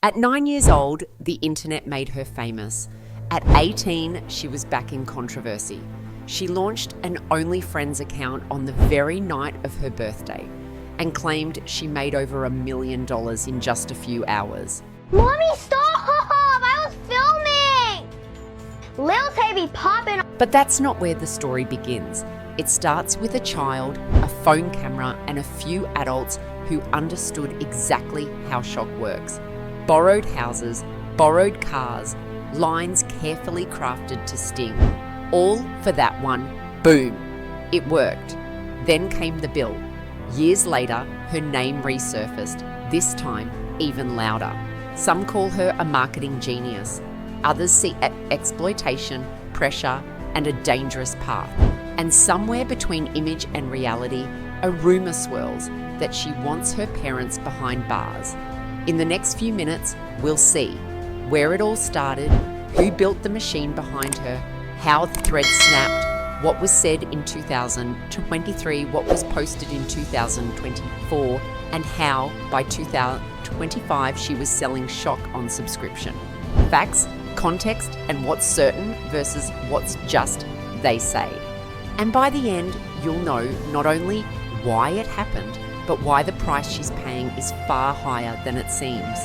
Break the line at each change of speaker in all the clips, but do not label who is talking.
At 9 years old, the internet made her famous. At 18, she was back in controversy. She launched an OnlyFriends account on the very night of her birthday and claimed she made over $1 million in just a few hours.
Mommy, stop! I was filming! Lil Tay be popping.
But that's not where the story begins. It starts with a child, a phone camera, and a few adults who understood exactly how shock works. Borrowed houses, borrowed cars, lines carefully crafted to sting. All for that one boom. It worked. Then came the bill. Years later, her name resurfaced, this time even louder. Some call her a marketing genius. Others see exploitation, pressure, and a dangerous path. And somewhere between image and reality, a rumor swirls that she wants her parents behind bars. In the next few minutes, we'll see where it all started, who built the machine behind her, how the thread snapped, what was said in 2023, what was posted in 2024, and how by 2025 she was selling shock on subscription. Facts, context, and what's certain versus what's just they say. And by the end, you'll know not only why it happened, but why the price she's paying is far higher than it seems.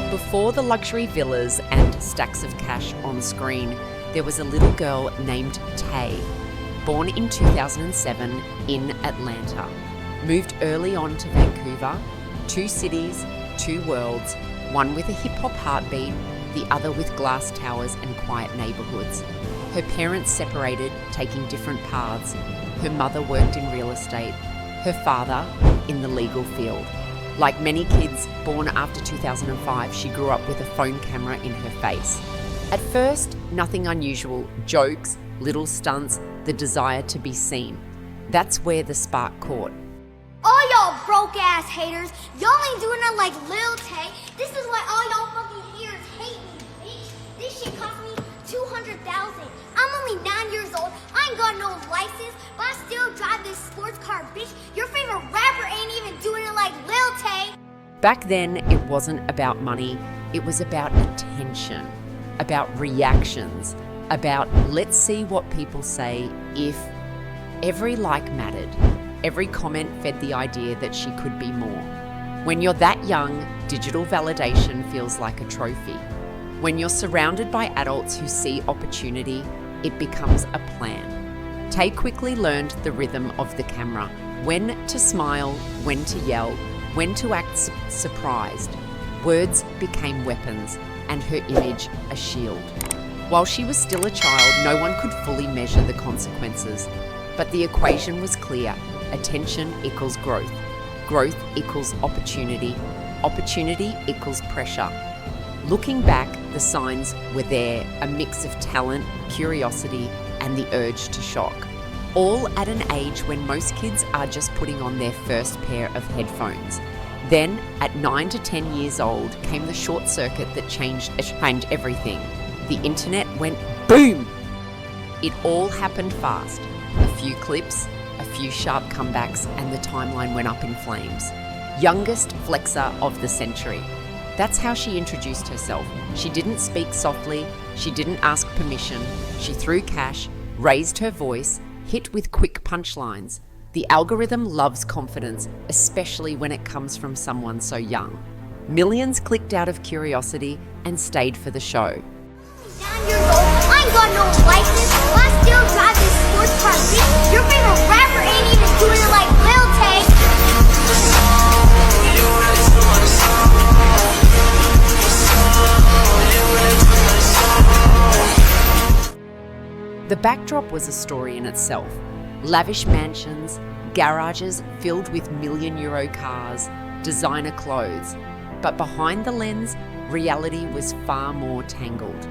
Before the luxury villas and stacks of cash on screen, there was a little girl named Tay, born in 2007 in Atlanta. Moved early on to Vancouver, 2 cities, 2 worlds, one with a hip-hop heartbeat, the other with glass towers and quiet neighbourhoods. Her parents separated, taking different paths. Her mother worked in real estate, her father in the legal field. Like many kids born after 2005, she grew up with a phone camera in her face. At first, nothing unusual, jokes, little stunts, the desire to be seen. That's where the spark caught.
All y'all broke ass haters, y'all ain't doing it like Lil Tay. This is why all y'all fucking haters hate me, bitch. This shit cost me $200,000. I'm only 9 years old. I ain't got no license, but I still drive this sports car, bitch. Your favorite rapper ain't even doing it like Lil Tay.
Back then, it wasn't about money. It was about attention, about reactions, about let's see what people say if. Every like mattered. Every comment fed the idea that she could be more. When you're that young, digital validation feels like a trophy. When you're surrounded by adults who see opportunity, it becomes a plan. Tay quickly learned the rhythm of the camera, when to smile, when to yell, when to act surprised. Words became weapons, and her image a shield. While she was still a child, no one could fully measure the consequences. But the equation was clear. Attention equals growth. Growth equals opportunity. Opportunity equals pressure. Looking back, the signs were there, a mix of talent, curiosity, and the urge to shock. All at an age when most kids are just putting on their first pair of headphones. Then, at 9 to 10 years old, came the short circuit that changed everything. The internet went boom! It all happened fast. A few clips, a few sharp comebacks, and the timeline went up in flames. Youngest flexer of the century. That's how she introduced herself. She didn't speak softly, she didn't ask permission, she threw cash, raised her voice, hit with quick punchlines. The algorithm loves confidence, especially when it comes from someone so young. Millions clicked out of curiosity and stayed for the show.
9 years old, I ain't got no license, but I still drive this sports car, bitch. Your favorite rapper ain't even doing it like Lil Tay.
The backdrop was a story in itself. Lavish mansions, garages filled with million-euro cars, designer clothes. But behind the lens, reality was far more tangled.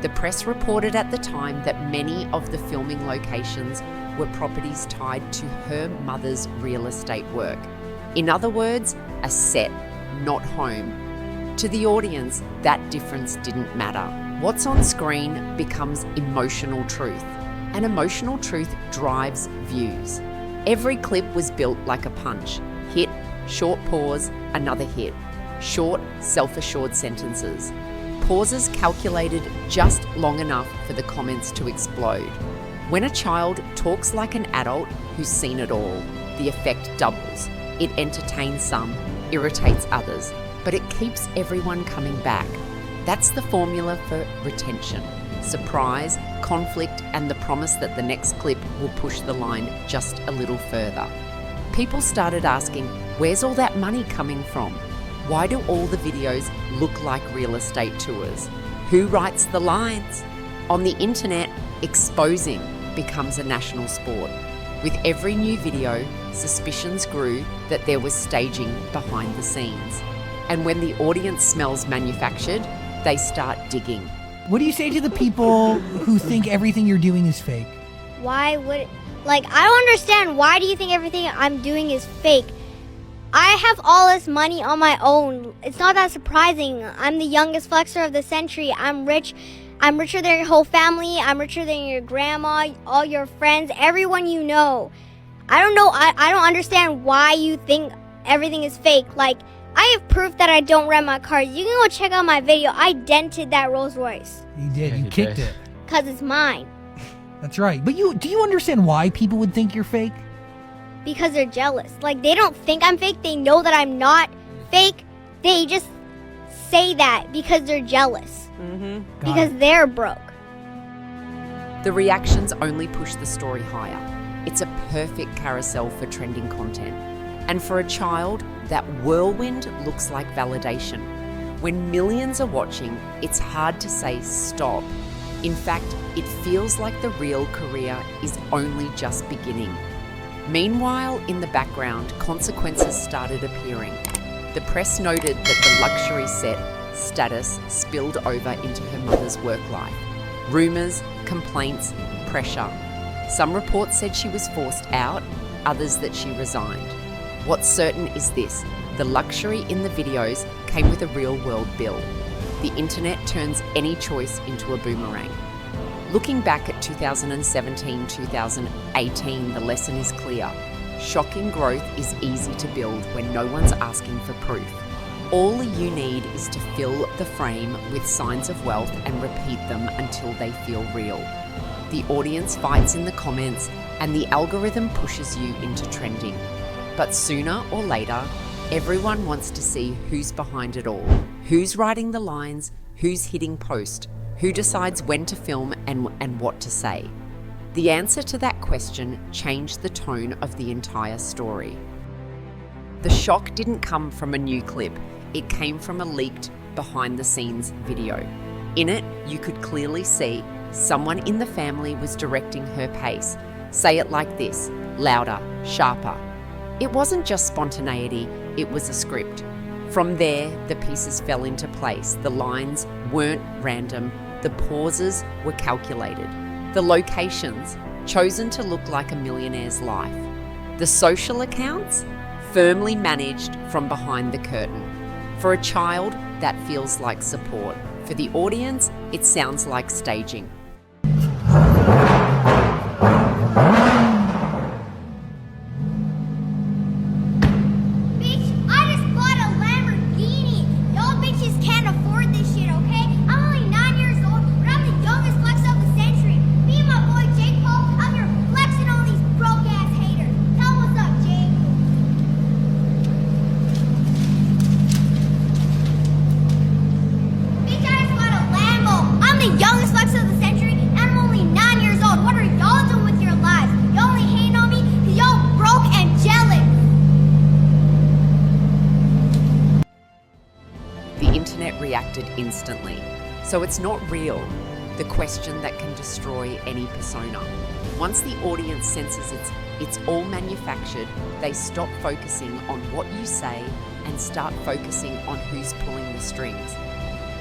The press reported at the time that many of the filming locations were properties tied to her mother's real estate work. In other words, a set, not home. To the audience, that difference didn't matter. What's on screen becomes emotional truth, and emotional truth drives views. Every clip was built like a punch. Hit, short pause, another hit. short, self-assured sentences. Pauses calculated just long enough for the comments to explode. When a child talks like an adult who's seen it all, the effect doubles. It entertains some, irritates others, but it keeps everyone coming back. That's the formula for retention. Surprise, conflict, and the promise that the next clip will push the line just a little further. People started asking, where's all that money coming from? Why do all the videos look like real estate tours? Who writes the lines? On the internet, exposing becomes a national sport. With every new video, suspicions grew that there was staging behind the scenes. And when the audience smells manufactured, they start digging.
What do you say to the people who think everything you're doing is fake?
Why would, I don't understand. Why do you think everything I'm doing is fake? I have all this money on my own. It's not that surprising. I'm the youngest flexer of the century. I'm rich. I'm richer than your whole family. I'm richer than your grandma, all your friends, everyone you know. I don't know. I don't understand why you think everything is fake. I have proof that I don't rent my car. You can go check out my video. I dented that Rolls Royce.
You did.
Yeah,
you
you
kicked
did.
it.
Because it's mine.
That's right. But do you understand why people would think you're fake?
Because they're jealous. They don't think I'm fake. They know that I'm not fake. They just say that because they're jealous. Because they're broke.
The reactions only push the story higher. It's a perfect carousel for trending content. And for a child, that whirlwind looks like validation. When millions are watching, it's hard to say stop. In fact, it feels like the real career is only just beginning. Meanwhile, in the background, consequences started appearing. The press noted that the luxury set status spilled over into her mother's work life. Rumours, complaints, pressure. Some reports said she was forced out, others that she resigned. What's certain is this: the luxury in the videos came with a real-world bill. The internet turns any choice into a boomerang. Looking back at 2017-2018, the lesson is clear. Shocking growth is easy to build when no one's asking for proof. All you need is to fill the frame with signs of wealth and repeat them until they feel real. The audience fights in the comments and the algorithm pushes you into trending. But sooner or later, everyone wants to see who's behind it all. Who's writing the lines, who's hitting post, who decides when to film and what to say. The answer to that question changed the tone of the entire story. The shock didn't come from a new clip, it came from a leaked behind-the-scenes video. In it, you could clearly see someone in the family was directing her pace. Say it like this, louder, sharper. It wasn't just spontaneity, it was a script. From there, the pieces fell into place. The lines weren't random, the pauses were calculated. The locations, chosen to look like a millionaire's life. The social accounts, firmly managed from behind the curtain. For a child, that feels like support. For the audience, it sounds like staging.
Bitch, I just bought a Lamborghini. Y'all bitches can't afford this shit, okay? I'm only 9 years old, but I'm the youngest flexer of the century. Me and my boy Jake Paul out here flexing on these broke-ass haters. Tell 'em what's up, Jake. Bitch, I just bought a Lambo. I'm the youngest flexer of the century, and I'm only 9 years old. What are y'all doing with your lives? Y'all only hating on me because y'all broke and jealous.
The internet reacted instantly. So it's not real, the question that can destroy any persona. Once the audience senses it's all manufactured, they stop focusing on what you say and start focusing on who's pulling the strings.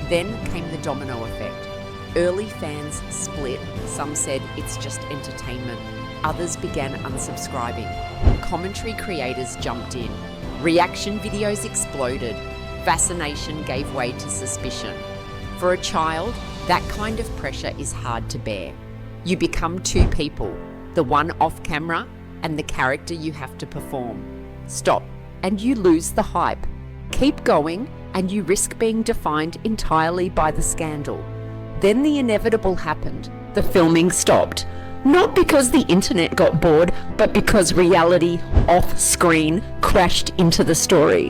Then came the domino effect. Early fans split. Some said it's just entertainment. Others began unsubscribing. Commentary creators jumped in. Reaction videos exploded. Fascination gave way to suspicion. For a child, that kind of pressure is hard to bear. You become two people, the one off camera and the character you have to perform. Stop, and you lose the hype. Keep going, and you risk being defined entirely by the scandal. Then the inevitable happened. The filming stopped. Not because the internet got bored, but because reality, off-screen, crashed into the story.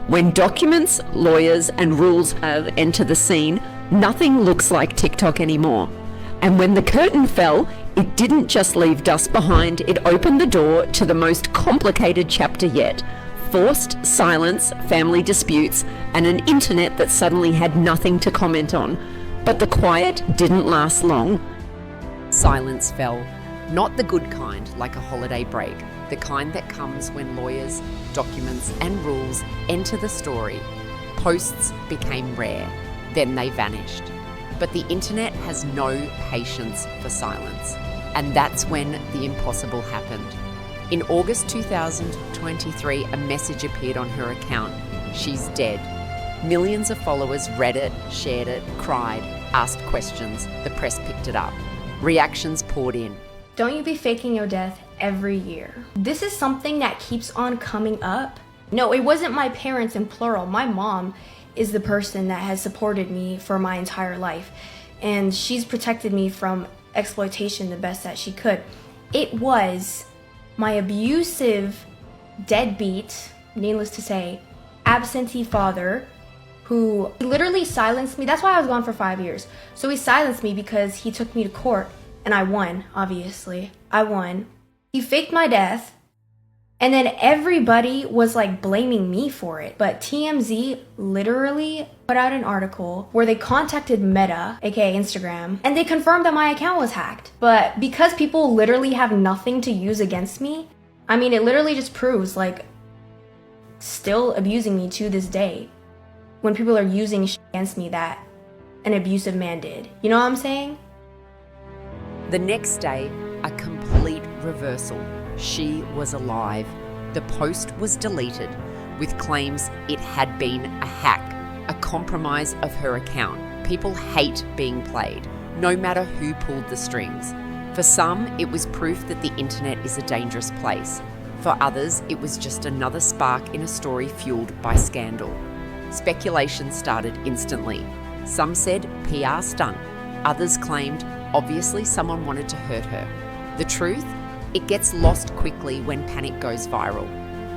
When documents, lawyers, and rules have entered the scene, nothing looks like TikTok anymore. And when the curtain fell, it didn't just leave dust behind, it opened the door to the most complicated chapter yet. Forced silence, family disputes, and an internet that suddenly had nothing to comment on. But the quiet didn't last long. Silence fell. Not the good kind, like a holiday break. The kind that comes when lawyers, documents, and rules enter the story. Posts became rare. Then they vanished. But the internet has no patience for silence. And that's when the impossible happened. In August 2023, a message appeared on her account. She's dead. Millions of followers read it, shared it, cried, asked questions. The press picked it up. Reactions poured in.
Don't you be faking your death every year. This is something that keeps on coming up. No, it wasn't my parents in plural. My mom is the person that has supported me for my entire life. And she's protected me from exploitation the best that she could. It was my abusive, deadbeat, needless to say, absentee father who literally silenced me. That's why I was gone for 5 years. So he silenced me because he took me to court and I won, obviously. I won. He faked my death and then everybody was like blaming me for it. But TMZ literally put out an article where they contacted Meta, aka Instagram, and they confirmed that my account was hacked. But because people literally have nothing to use against me, I mean, it literally just proves like still abusing me to this day when people are using shit against me that an abusive man did. You know what I'm saying?
The next day, a complete reversal. She was alive. The post was deleted with claims it had been a hack, a compromise of her account. People hate being played, no matter who pulled the strings. For some, it was proof that the internet is a dangerous place. For others, it was just another spark in a story fueled by scandal. Speculation started instantly. Some said PR stunt. Others claimed obviously someone wanted to hurt her. The truth? It gets lost quickly when panic goes viral.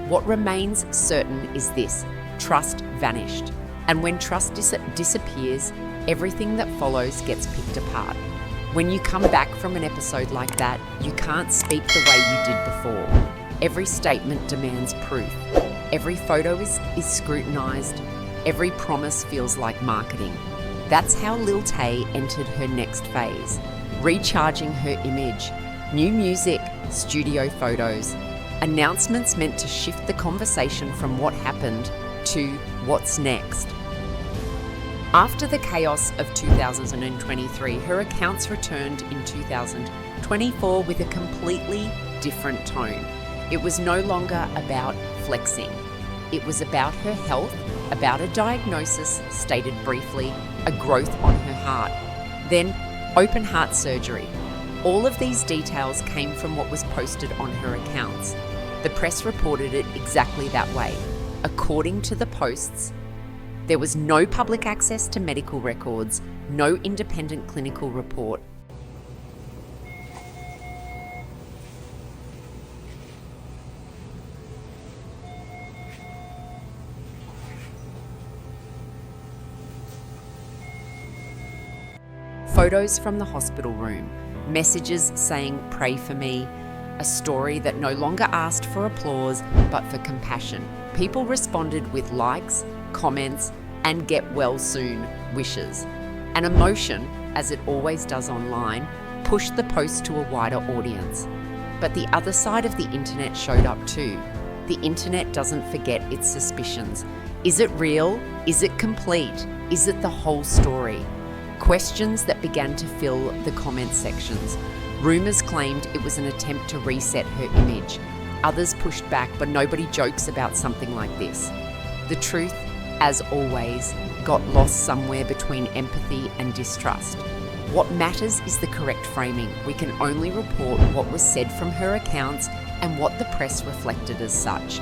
What remains certain is this: trust vanished. And when trust disappears, everything that follows gets picked apart. When you come back from an episode like that, you can't speak the way you did before. Every statement demands proof. Every photo is scrutinized. Every promise feels like marketing. That's how Lil Tay entered her next phase, recharging her image. New music, studio photos, announcements meant to shift the conversation from what happened to what's next. After the chaos of 2023, her accounts returned in 2024 with a completely different tone. It was no longer about flexing. It was about her health, about a diagnosis, stated briefly, a growth on her heart. Then, open heart surgery. All of these details came from what was posted on her accounts. The press reported it exactly that way. According to the posts, there was no public access to medical records, no independent clinical report. Photos from the hospital room, messages saying, "Pray for me," a story that no longer asked for applause but for compassion. People responded with likes, comments, and get well soon wishes. An emotion, as it always does online, pushed the post to a wider audience. But the other side of the internet showed up too. The internet doesn't forget its suspicions. Is it real? Is it complete? Is it the whole story? Questions that began to fill the comment sections. Rumours claimed it was an attempt to reset her image. Others pushed back, but nobody jokes about something like this. The truth, as always, got lost somewhere between empathy and distrust. What matters is the correct framing. We can only report what was said from her accounts and what the press reflected as such.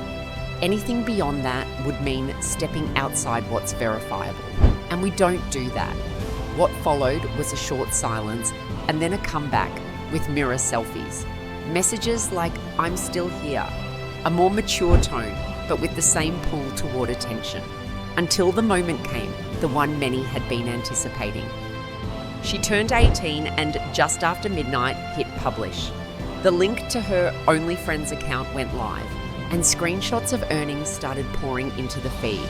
Anything beyond that would mean stepping outside what's verifiable. And we don't do that. What followed was a short silence and then a comeback with mirror selfies. Messages like, "I'm still here," a more mature tone, but with the same pull toward attention. Until the moment came, the one many had been anticipating. She turned 18 and just after midnight hit publish. The link to her OnlyFriends account went live, and screenshots of earnings started pouring into the feed.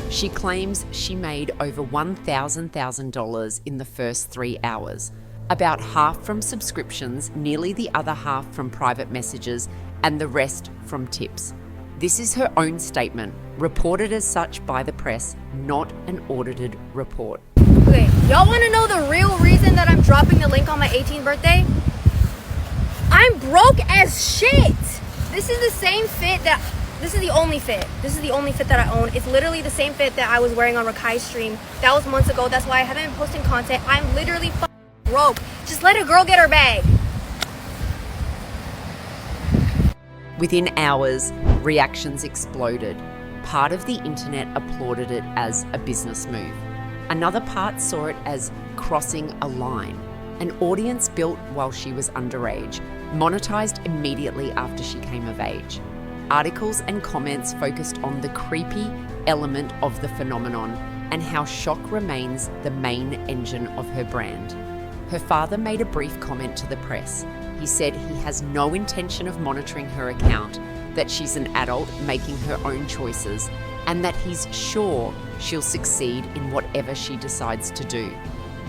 She claims she made over $1,000 in the first 3 hours, about half from subscriptions, nearly the other half from private messages, and the rest from tips. This is her own statement, reported as such by the press, not an audited report.
Okay, y'all want to know the real reason that I'm dropping the link on my 18th birthday? I'm broke as shit. This is the same fit that, this is the only fit. This is the only fit that I own. It's literally the same fit that I was wearing on Rakai's stream. That was months ago. That's why I haven't been posting content. I'm literally broke. Just let a girl get her bag.
Within hours, reactions exploded. Part of the internet applauded it as a business move. Another part saw it as crossing a line. An audience built while she was underage, monetized immediately after she came of age. Articles and comments focused on the creepy element of the phenomenon and how shock remains the main engine of her brand. Her father made a brief comment to the press. He said he has no intention of monitoring her account, that she's an adult making her own choices, and that he's sure she'll succeed in whatever she decides to do.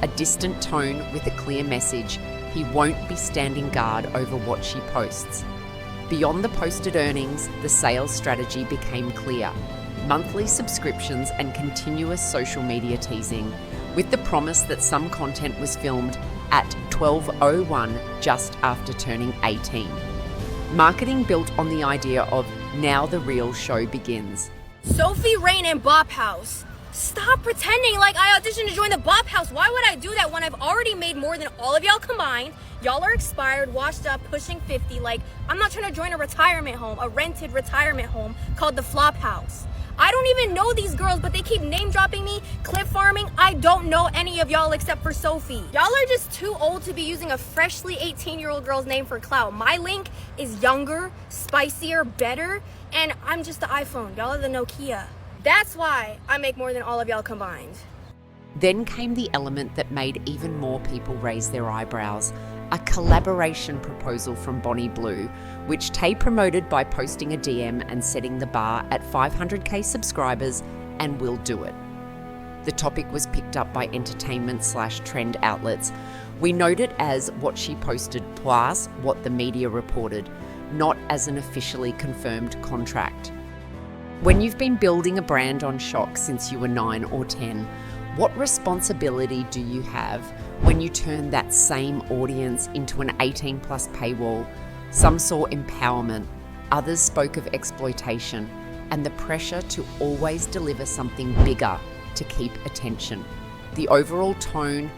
A distant tone with a clear message: he won't be standing guard over what she posts. Beyond the posted earnings, the sales strategy became clear. Monthly subscriptions and continuous social media teasing, with the promise that some content was filmed at 12:01 just after turning 18. Marketing built on the idea of now the real show begins.
Sophie Rain and Bop House. Stop pretending like I auditioned to join the Bop House. Why would I do that when I've already made more than all of y'all combined? Y'all are expired, washed up, pushing 50. Like, I'm not trying to join a retirement home, a rented retirement home called the Flop House. I don't even know these girls, but they keep name dropping me, clip farming. I don't know any of y'all except for Sophie. Y'all are just too old to be using a freshly 18-year-old girl's name for clout. My link is younger, spicier, better, and I'm just the iPhone. Y'all are the Nokia. That's why I make more than all of y'all combined.
Then came the element that made even more people raise their eyebrows. A collaboration proposal from Bonnie Blue, which Tay promoted by posting a DM and setting the bar at 500k subscribers, and will do it. The topic was picked up by entertainment/trend outlets. We note it as what she posted plus what the media reported, not as an officially confirmed contract. When you've been building a brand on shock since you were 9 or 10, what responsibility do you have when you turn that same audience into an 18+ paywall? Some saw empowerment, others spoke of exploitation, and the pressure to always deliver something bigger to keep attention. The overall tone,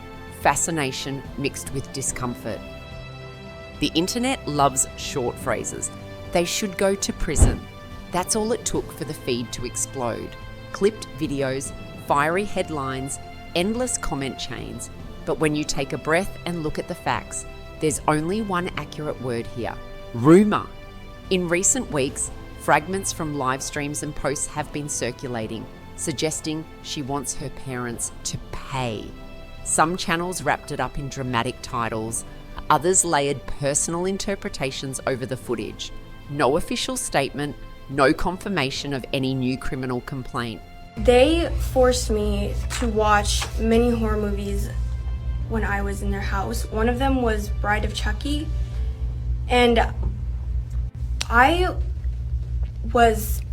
fascination mixed with discomfort. The internet loves short phrases. They should go to prison. That's all it took for the feed to explode. Clipped videos, fiery headlines, endless comment chains. But when you take a breath and look at the facts, there's only one accurate word here: rumour. In recent weeks, fragments from live streams and posts have been circulating, suggesting she wants her parents to pay. Some channels wrapped it up in dramatic titles, others layered personal interpretations over the footage. No official statement, no confirmation of any new criminal complaint.
They forced me to watch many horror movies when I was in their house. One of them was Bride of Chucky, and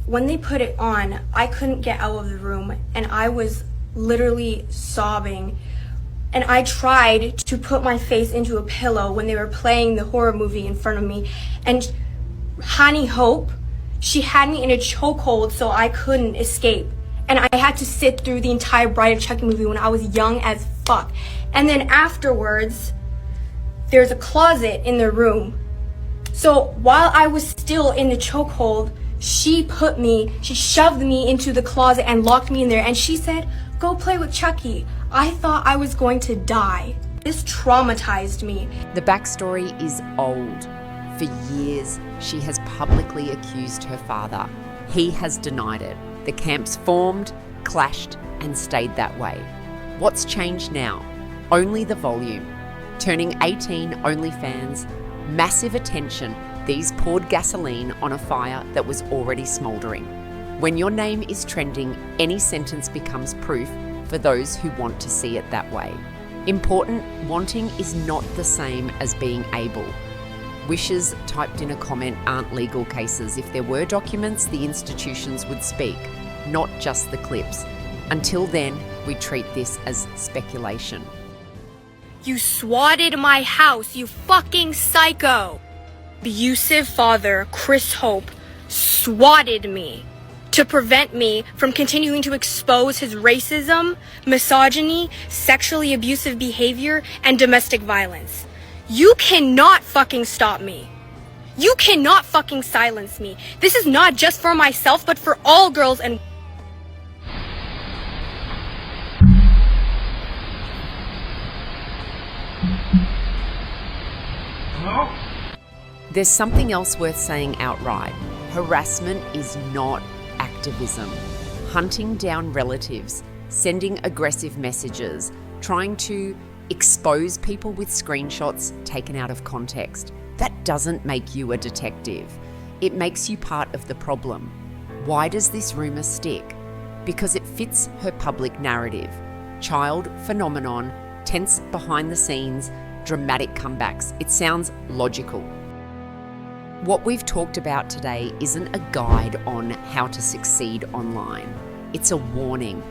when they put it on, I couldn't get out of the room, and I was literally sobbing. And I tried to put my face into a pillow when they were playing the horror movie in front of me, and Honey Hope, she had me in a chokehold so I couldn't escape. And I had to sit through the entire Bride of Chucky movie when I was young as fuck. And then afterwards, there's a closet in the room. So while I was still in the chokehold, She shoved me into the closet and locked me in there, and she said, "Go play with Chucky." I thought I was going to die. This traumatized me.
The backstory is old. For years, she has publicly accused her father. He has denied it. The camps formed, clashed, and stayed that way. What's changed now? Only the volume. Turning 18 OnlyFans, massive attention, these poured gasoline on a fire that was already smouldering. When your name is trending, any sentence becomes proof for those who want to see it that way. Important, wanting is not the same as being able. Wishes typed in a comment aren't legal cases. If there were documents, the institutions would speak, not just the clips. Until then, we treat this as speculation.
You swatted my house, you fucking psycho. Abusive father, Chris Hope, swatted me to prevent me from continuing to expose his racism, misogyny, sexually abusive behavior, and domestic violence. You cannot fucking stop me. You cannot fucking silence me. This is not just for myself, but for all girls and
There's something else worth saying outright. Harassment is not activism. Hunting down relatives, sending aggressive messages, trying to expose people with screenshots taken out of context. That doesn't make you a detective. It makes you part of the problem. Why does this rumour stick? Because it fits her public narrative. Child phenomenon, tense behind the scenes, dramatic comebacks. It sounds logical. What we've talked about today isn't a guide on how to succeed online. It's a warning.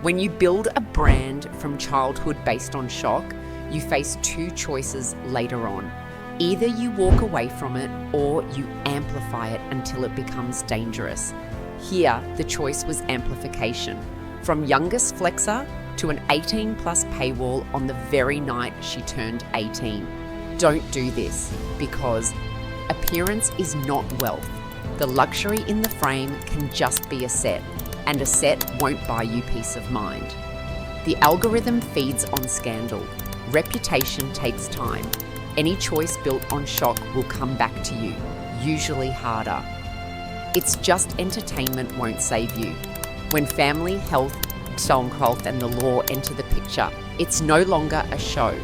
When you build a brand from childhood based on shock, you face two choices later on. Either you walk away from it or you amplify it until it becomes dangerous. Here, the choice was amplification. From youngest flexer to an 18+ paywall on the very night she turned 18. Don't do this, because appearance is not wealth. The luxury in the frame can just be a set, and a set won't buy you peace of mind. The algorithm feeds on scandal. Reputation takes time. Any choice built on shock will come back to you, usually harder. It's just entertainment won't save you. When family, health, and the law enter the picture, it's no longer a show.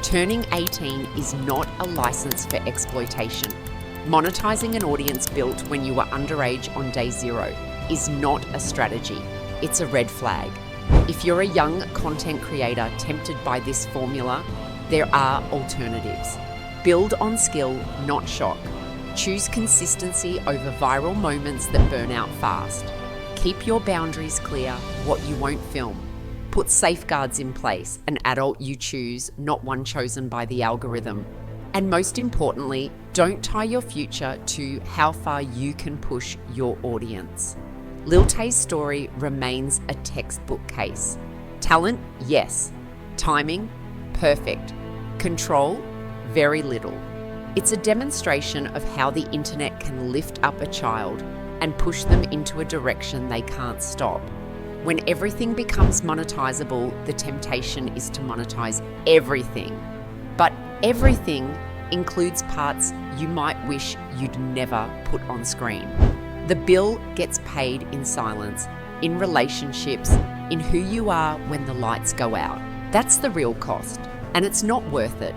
Turning 18 is not a license for exploitation. Monetizing an audience built when you were underage on day zero is not a strategy. It's a red flag. If you're a young content creator tempted by this formula, there are alternatives. Build on skill, not shock. Choose consistency over viral moments that burn out fast. Keep your boundaries clear, what you won't film. Put safeguards in place, an adult you choose, not one chosen by the algorithm. And most importantly, don't tie your future to how far you can push your audience. Lil Tay's story remains a textbook case. Talent, yes. Timing, perfect. Control, very little. It's a demonstration of how the internet can lift up a child and push them into a direction they can't stop. When everything becomes monetizable, the temptation is to monetize everything. But everything includes parts you might wish you'd never put on screen. The bill gets paid in silence, in relationships, in who you are when the lights go out. That's the real cost, and it's not worth it.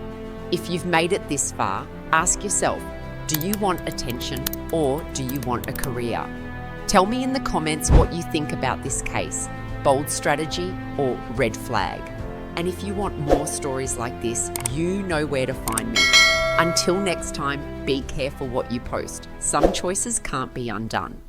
If you've made it this far, ask yourself, do you want attention or do you want a career? Tell me in the comments what you think about this case, bold strategy or red flag. And if you want more stories like this, you know where to find me. Until next time, be careful what you post. Some choices can't be undone.